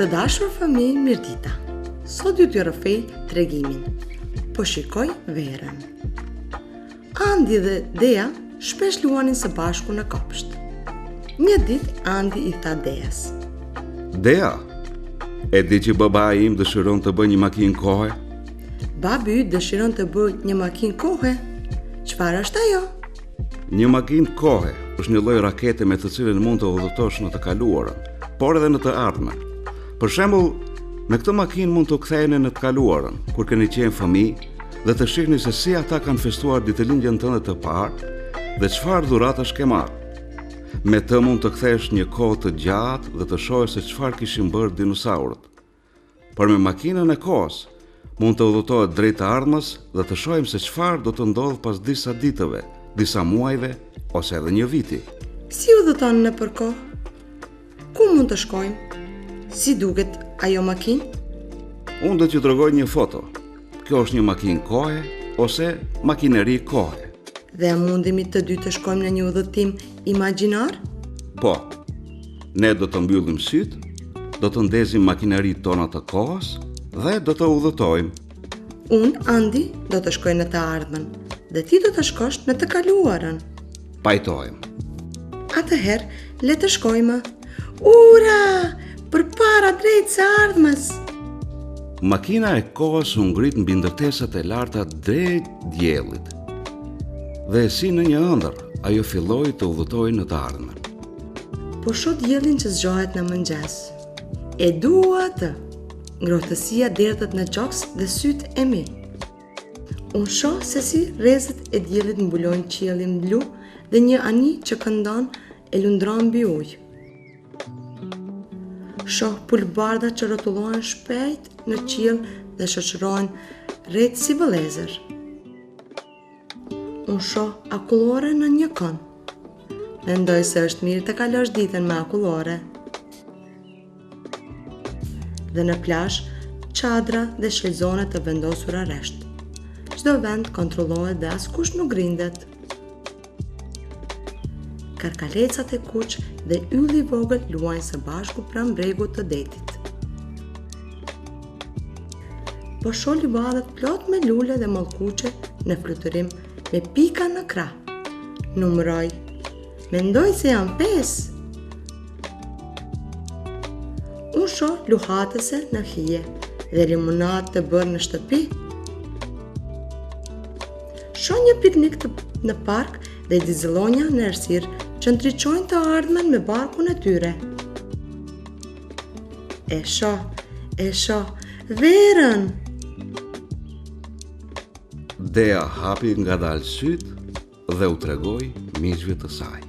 Të dashur fëmijë, mirëdita. Sot ju t'ju rrëfej tregimin. Po shikoj verën. Andi dhe Dea shpesh luanin së bashku në kopsht. Një ditë Andi i tha Deas: Dea, e di që baba im dëshiron të bëj një makinë kohe? Babi yt dëshiron të bëjë një makinë kohe. Çfarë është ajo? Një makinë kohe është një lloj rakete me të cilën mund të udhëtosh në të kaluarën, por edhe në të ardhmen. Për shembull, me këtë makinë mund të ktheheni në të kaluarën, kur keni qenë fëmijë dhe të shihni se si ata kanë festuar ditëlindjen tënde të parë dhe çfarë dhuratash ke marrë. Me të mund të kthesh një kohë të gjatë dhe të shohësh se çfarë kishin bërë dinosaurët. Por me makinën e kohës mund të udhëtohet drejt të ardhmës dhe të shohim se çfarë do të ndodhë pas disa ditëve, disa muajve ose edhe një viti. Si udhëton nëpër kohë? Ku mund të shkojmë? Si duket ajo makinë? Unë do t'ju tregoj një foto. Kjo është një makinë kohe ose makineri kohe. Dhe a mundemi të dy të shkojmë në një udhëtim imagjinar? Po, ne do të mbyllim sytë, do të ndezim makineritë tona të kohës dhe do të udhëtojmë. Unë, Andi, do të shkoj në të ardhmen dhe ti do të shkosh në të kaluarën. Pajtojmë. Atëherë, le të shkojmë. Ura! Përpara drejt së ardhmës. Makina e kohës u ngrit mbi ndërtesat e larta drejt diellit. Dhe si në një ëndër, ajo filloi të udhëtojë në të ardhmen. Po shoh diellin që zgjohet në mëngjes. E dua atë. Ngrohtësia derdhet në qoks dhe sytë e mi. Unë shoh se si rrezet e diellit mbulojnë qiellin blu dhe një ani që këndon e lundron mbi ujë. Shoh pulbardha që rrotullohen shpejt në qiell dhe shoqërohen rreth si vëllezër. Unë shoh akullore në një kënd. Mendoj se është mirë të kalosh ditën me akullore. Dhe në plazh, çadra dhe shlezone të vendosura rresht. Çdo vend kontrollohet dhe askush nuk grindet. Karkalecat e kuq dhe ylli i vogël luajnë së bashku pranë bregut të detit. Po shoh livadët plot me lule dhe mallkuqe në fluturim me pika në krah. Numëroj. Mendoj se janë 5. Unë shoh luhatëse në hije dhe limonadë të bërë në shtëpi. Shoh një piknik në park dhe dizellonja në errësirë që ndriçojnë të ardhmen me barkun e tyre. E shoh, verën! Dea hapi ngadalë sytë dhe u tregoi miqve të saj.